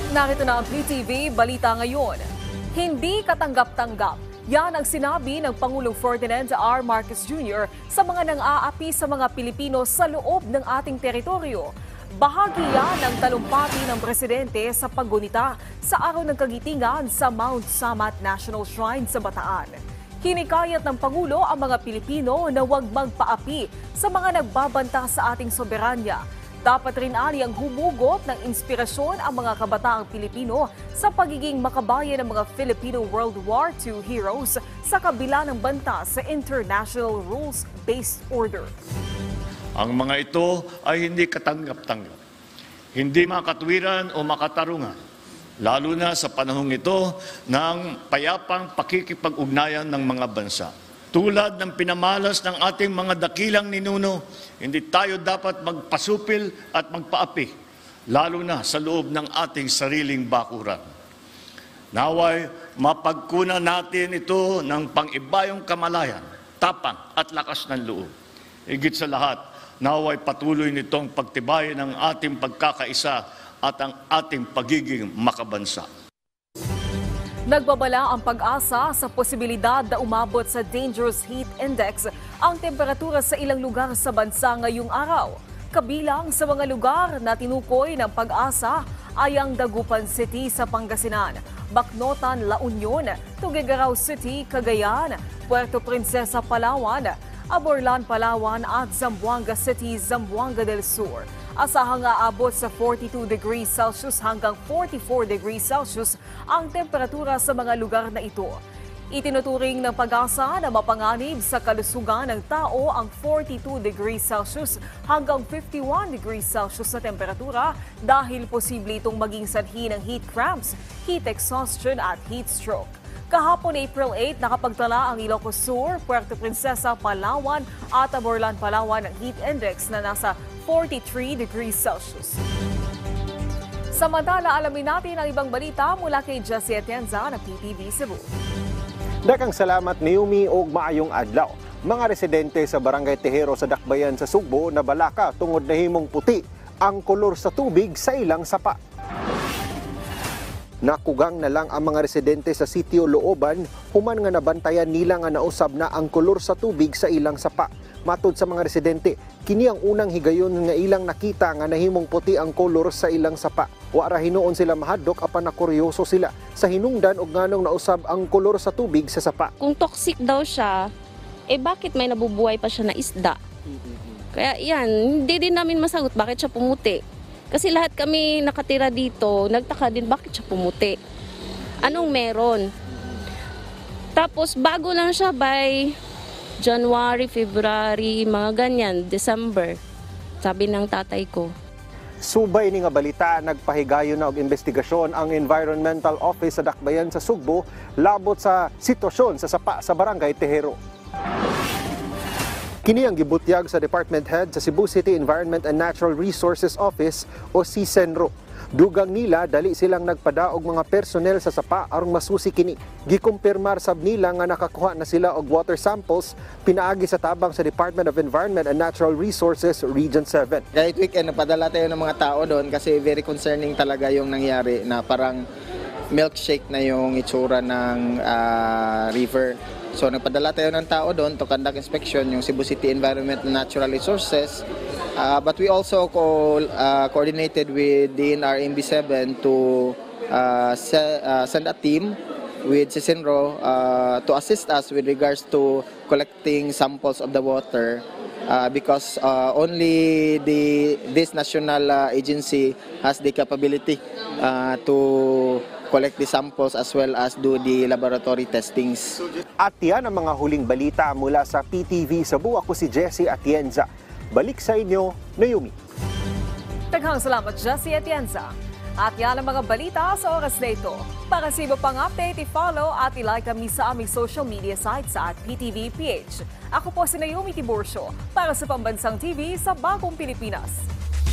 Narito na ang PTV Balita Ngayon. Hindi katanggap-tanggap. Yan ang sinabi ng Pangulong Ferdinand R. Marcos Jr. sa mga nang-aapi sa mga Pilipino sa loob ng ating teritoryo. Bahagi yan ng talumpati ng presidente sa paggunita sa araw ng kagitingan sa Mount Samat National Shrine sa Bataan. Hinikayat ng Pangulo ang mga Pilipino na huwag magpaapi sa mga nagbabanta sa ating soberanya. Dapat rin aliyang humugot ng inspirasyon ang mga kabataang Pilipino sa pagiging makabayan ng mga Filipino World War II heroes sa kabila ng banta sa International Rules-Based Order. Ang mga ito ay hindi katanggap-tanggap, hindi makatwiran o makatarungan, lalo na sa panahong ito ng payapang pakikipag-ugnayan ng mga bansa. Tulad ng pinamalas ng ating mga dakilang ninuno, hindi tayo dapat magpasupil at magpaapi, lalo na sa loob ng ating sariling bakuran. Naway, mapagkunan natin ito ng pang-ibayong kamalayan, tapang at lakas ng loob. Higit sa lahat, naway patuloy nitong pagtibayin ng ating pagkakaisa at ang ating pagiging makabansa. Nagbabala ang pag-asa sa posibilidad na umabot sa Dangerous Heat Index ang temperatura sa ilang lugar sa bansa ngayong araw. Kabilang sa mga lugar na tinukoy ng pag-asa ay ang Dagupan City sa Pangasinan, Bacnotan, La Union, Tuguegarao City, Cagayan, Puerto Princesa, Palawan, Aborlan, Palawan at Zamboanga City, Zamboanga del Sur. Asahang aabot sa 42 degrees Celsius hanggang 44 degrees Celsius ang temperatura sa mga lugar na ito. Itinuturing ng pag-asa na mapanganib sa kalusugan ng tao ang 42 degrees Celsius hanggang 51 degrees Celsius na temperatura dahil posible itong maging sanhi ng heat cramps, heat exhaustion at heat stroke. Kahapon April 8, nakapagtala ang Ilocos Sur, Puerto Princesa, Palawan at Aborlan, Palawan ng heat index na nasa 43 degrees Celsius. Samantala, alamin natin ang ibang balita mula kay Jessie Atienza ng PTV Cebu. Dakang salamat Naomi og maayong adlaw. Mga residente sa Barangay Tejero sa Dakbayan sa Sugbo na balaka tungod na himong puti ang kolor sa tubig sa ilang sapa. Nakugang na lang ang mga residente sa sitio Looban human nga nabantayan nila nga nausab na ang kolor sa tubig sa ilang sapa. Matod sa mga residente, kini ang unang higayon nga ilang nakita nga nahimong puti ang kolor sa ilang sapa. Wa ra hinuon sila mahadlok apan nakuryoso sila sa hinungdan og nganong nausab ang kolor sa tubig sa sapa. Kung toxic daw siya, bakit may nabubuhay pa siya na isda? Kaya yan, hindi din namin masagot bakit siya pumuti. Kasi lahat kami nakatira dito, nagtaka din bakit siya pumuti. Anong meron? Tapos bago lang siya by January, February, mga ganyan, December. Sabi ng tatay ko. Subay ni nga balita, nagpahigayon na og investigasyon ang Environmental Office sa Dakbayan sa Sugbo labot sa sitwasyon sa sapa sa Barangay Tejero. Kini ang gibutyag sa Department Head sa Cebu City Environment and Natural Resources Office o CISENRO. Dugang nila dali silang nagpadaog mga personnel sa sapa aron masusi kini. Gikumpirmar sab nila nga nakakuha na sila og water samples pinaagi sa tabang sa Department of Environment and Natural Resources Region 7. Kahit weekend napadala tayo ng mga tao doon kasi very concerning talaga yung nangyari na parang milkshake na yung itsura ng river. So nagpadala tayo ng tao doon to conduct inspection yung Cebu City Environment and Natural Resources. But we also coordinated with DNR MB7 to send a team with CISENRO to assist us with regards to collecting samples of the water because only this national agency has the capability to collect the samples as well as do the laboratory testings. At yan ang mga huling balita mula sa PTV Cebu. Ako si Jessie Atienza. Balik sa inyo, Naomi. Daghang salamat, Jessie Atienza. At yan ang mga balita sa oras na ito. Para sa iba pang update, i-follow at i-like kami sa aming social media sites at PTV PH. Ako po si Naomi Tiburcio para sa Pambansang TV sa Bagong Pilipinas.